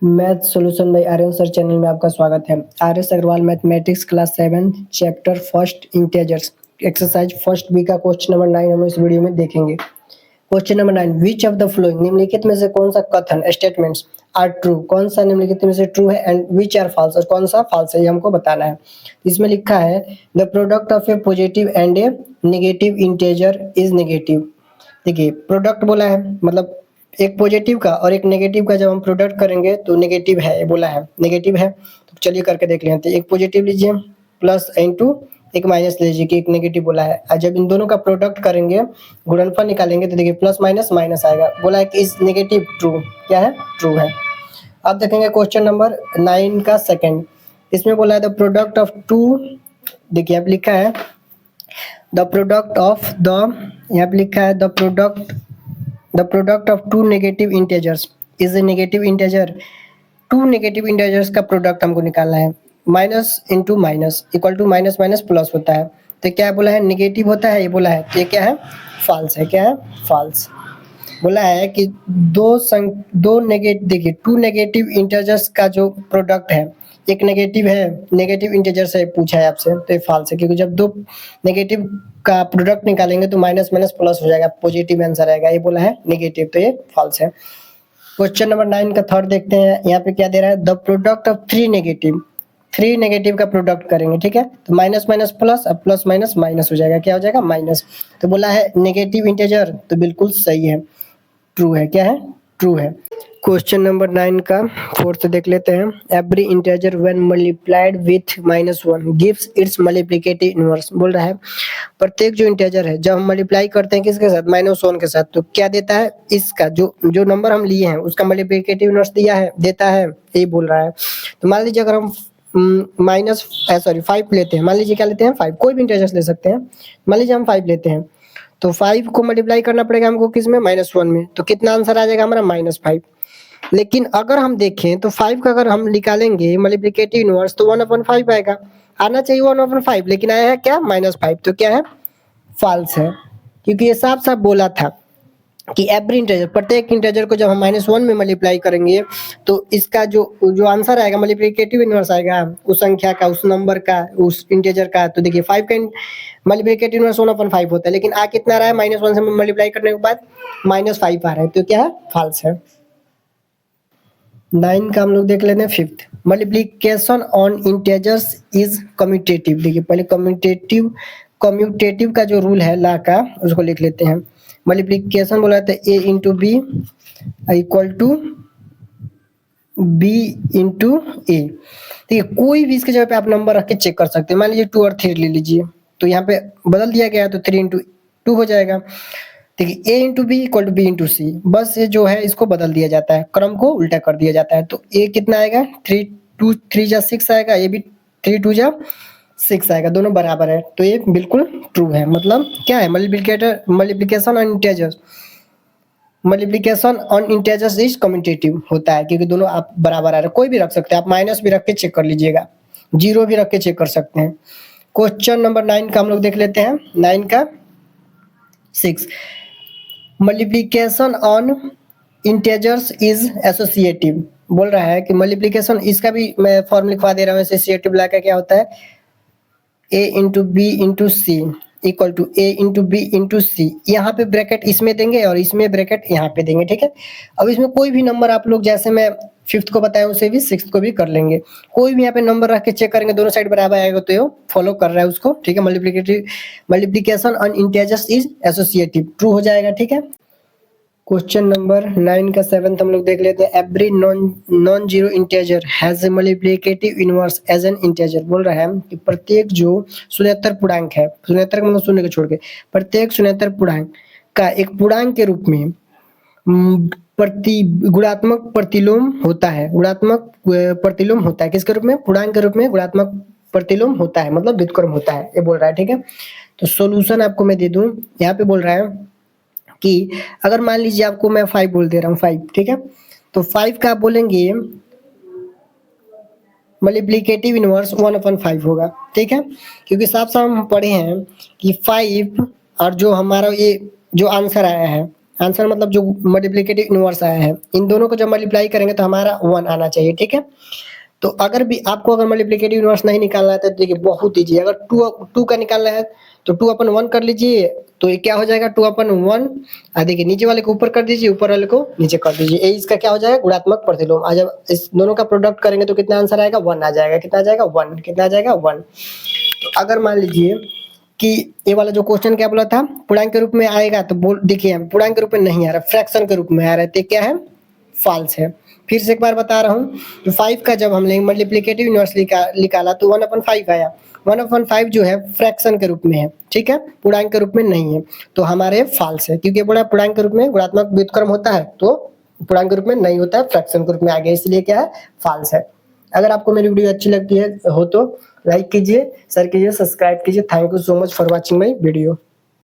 Math solution by Aryan sir channel में आपका स्वागत है। R S. Agarwal mathematics class 7 chapter first integers exercise first B का क्वेश्चन नंबर 9 हम इस वीडियो में देखेंगे। Question number 9, which of the following निम्नलिखित में से कौन सा कथन स्टेटमेंट्स आर ट्रू, कौन सा निम्नलिखित में से ट्रू है एंड विच आर फॉल्स और कौन सा फॉल्स है ये हमको बताना है। इसमें लिखा है the product of A positive and A negative integer is negative. देखिए प्रोडक्ट बोला है मतलब एक पॉजिटिव का और एक नेगेटिव का जब हम प्रोडक्ट करेंगे तो नेगेटिव है, ये बोला है नेगेटिव है। तो चलिए करके देख लेते हैं। एक पॉजिटिव लीजिए प्लस इनटू एक माइनस लीजिए कि एक नेगेटिव बोला है। और जब इन दोनों का प्रोडक्ट करेंगे गुणनफल निकालेंगे तो देखिए प्लस माइनस माइनस आएगा। बोला है कि इस नेगेटिव ट्रू, क्या है ट्रू है। अब देखेंगे क्वेश्चन नंबर 9 का सेकंड। इसमें बोला है द प्रोडक्ट ऑफ टू, देखिए यहाँ पे लिखा है द प्रोडक्ट ऑफ द, यहाँ पे लिखा है the product of two negative integers is a negative integer. Two negative integers का प्रोडक्ट हमको निकालना है। Minus into minus equal to minus minus plus होता है। तो क्या बोला है नेगेटिव होता है, ये बोला है। तो ये क्या है फॉल्स है। क्या है फॉल्स। बोला है कि दो नेगेटिव, देखिए टू नेगेटिव इंटीजर्स का जो प्रोडक्ट है, एक नेगेटिव है, नेगेटिव इंटीजर से पूछा है आपसे, तो ये फॉल्स है क्योंकि जब दो नेगेटिव का प्रोडक्ट निकालेंगे तो माइनस माइनस प्लस हो जाएगा, पॉजिटिव आंसर आएगा। ये बोला है नेगेटिव, तो ये फॉल्स है। क्वेश्चन नंबर 9 का थर्ड देखते हैं। यहाँ पे क्या दे रहा है the product of three negative का प्रोडक्ट करेंगे, ठीक है। तो माइनस माइनस प्लस, अब प्लस माइनस माइनस हो जाएगा, क्या हो जाएगा माइनस। तो बोला है नेगेटिव इंटीजर, तो बिल्कुल सही है, ट्रू है। क्या है ट्रू है। क्वेश्चन नंबर 9 का फोर्थ देख लेते हैं। Every integer when multiplied with -1 gives it's multiplicative inverse. बोल रहा है प्रत्येक जो इंटीजर है जब हम मल्टीप्लाई करते हैं किसके साथ, -1 के साथ, तो क्या देता है इसका जो नंबर हम लिए हैं उसका मल्टीप्लिकेटिव इनवर्स देता है, यही बोल रहा है। तो मान लीजिए अगर हम माइनस 5 लेते हैं, मान लीजिए क्या लेते हैं 5, कोई भी इंटीजर्स ले सकते हैं। मान लीजिए हम 5 लेते हैं तो 5 को मल्टीप्लाई करना पड़ेगा हमको किस में, -1 में। तो कितना आंसर आ जाएगा हमारा -5। लेकिन अगर हम देखें तो 5 का अगर हम निकालेंगे मल्टीप्लिकेटिव इनवर्स तो 1/5 आएगा। आना चाहिए 1/5, लेकिन आया है क्या -5। तो क्या है फॉल्स है, क्योंकि ये साफ साफ बोला था कि एवरी इंटीजर, प्रत्येक इंटीजर को जब हम -1 में मल्टीप्लाई करेंगे तो इसका जो आंसर आएगा मल्टीप्लिकेटिव इनवर्स आएगा उस संख्या का, उस नंबर का, उस इंटीजर का। तो देखिए 5 का मल्टीप्लिकेटिव इनवर्स 1/5 होता है, लेकिन आ कितना रहा है -1 से मल्टीप्लाई करने के बाद -5 आ रहा है। तो क्या है फॉल्स है। 9 का हम लोग देख लेते हैं fifth. Multiplication on integers is commutative. देखिए पहले कम्यूटेटिव का जो रूल है ला का उसको लिख लेते हैं। मल्टीप्लिकेशन बोला था a into B equal to b into A. ठीक है, कोई भी इसके जगह पे आप नंबर रख के चेक कर सकते हैं। मान लीजिए 2 और 3 ले लीजिए, तो यहाँ पे बदल दिया गया तो 3 इंटू 2 हो जाएगा। देखिए a into B equal to B into C, बस ये जो है इसको बदल दिया जाता है, क्रम को उल्टा कर दिया जाता है। तो a कितना आएगा 3 जा 6 आएगा, ये भी 3 2 जा 6 आएगा, दोनों बराबर है। तो ये बिल्कुल ट्रू है। मतलब क्या है multiplication on integers is commutative होता है, क्योंकि दोनों आप बराबर आ रहे, कोई भी रख सकते हैं आप, माइनस भी रख के चेक कर लीजिएगा, 0 भी रख के चेक कर सकते हैं। क्वेश्चन नंबर 9 का हम लोग देख लेते हैं। 9 का 6, multiplication on integers is associative. बोल रहा है कि मल्टीप्लिकेशन, इसका भी मैं फॉर्म लिखवा दे रहा हूँ। एसोसिएटिव ला का क्या होता है a into B into C equal to a into B into C. यहाँ पे ब्रैकेट इसमें देंगे और इसमें ब्रैकेट यहाँ पे देंगे, ठीक है। अब इसमें कोई भी नंबर आप लोग, जैसे मैं 5th को बताया उसे भी 6th को भी कर लेंगे। कोई भी यहाँ पे नंबर रख के चेक करेंगे, दोनों साइड बराबर आएगा तो ये फॉलो कर रहा है उसको, ठीक है। Multiplication on integers is associative, true हो जाएगा, ठीक है। क्वेश्चन नंबर 9 का 7th हम लोग देख लेते हैं। Every non zero integer has a multiplicative inverse as an integer. बोल रहा है कि प्रत्येक जो शून्येतर पूर्णांक है, शून्येतर मतलब शून्य को छोड़ के, प्रत्येक शून्येतर पूर्णांक का एक पूर्णांक के रूप में गुणात्मक प्रतिलोम होता है। गुणात्मक प्रतिलोम होता है किसके रूप में, पूर्णांक के रूप में गुणात्मक प्रतिलोम होता है, मतलब व्युत्क्रम होता है, ये बोल रहा है, ठीक है। तो सॉल्यूशन आपको मैं दे दूं। यहाँ पे बोल रहा है कि अगर मान लीजिए आपको मैं 5 बोल दे रहा हूँ, 5, ठीक है। तो 5 का आप बोलेंगे मल्टीप्लिकेटिव इनवर्स 1/5 होगा, ठीक है। क्योंकि साफ साफ हम पढ़े हैं कि 5 और जो हमारा ये जो आंसर आया है आंसर मतलब जो मल्टीप्लिकेटिव इनवर्स आया है, इन दोनों को जब मल्टीप्लाई करेंगे तो हमारा 1 आना चाहिए, ठीक है। तो अगर भी आपको अगर मल्टीप्लिकेटिव इनवर्स नहीं निकालना है तो देखिए बहुत ईजी है। अगर 2 का निकालना है तो 2/1 कर लीजिए, तो ये क्या हो जाएगा 2/1। देखिए नीचे वाले को ऊपर कर दीजिए, ऊपर वाले को नीचे कर दीजिए, ये इसका क्या हो जाएगा गुणात्मक प्रतिलोम। जब इस दोनों का प्रोडक्ट करेंगे तो कितना आंसर आएगा 1 आ जाएगा। कितना आ जाएगा 1, कितना आ जाएगा 1। तो अगर मान लीजिए कि ये वाला जो क्वेश्चन क्या बोला था पूर्णांक के रूप में आएगा, तो बोल देखिए पूर्णांक के रूप में नहीं आ रहा, फ्रैक्शन के रूप में आ रहा है, तो क्या है फॉल्स है। फिर से एक बार बता रहा हूँ, तो 5 का जब हमने मल्टीप्लिकेटिव इनवर्स निकाला तो 1/5 आया। 1/5 जो है फ्रैक्शन के रूप में है, ठीक है, पूर्णांक के रूप में नहीं है, तो हमारे फॉल्स है, क्योंकि बड़ा पूर्णांक के रूप में गुणात्मक व्युत्क्रम होता है, तो पूर्णांक के रूप में नहीं होता है, फ्रैक्शन के रूप में आ गया, इसलिए क्या है फॉल्स है। अगर आपको मेरी वीडियो अच्छी लगती है हो तो लाइक कीजिए, शेयर कीजिए, सब्सक्राइब कीजिए। Thank you so much for watching my video.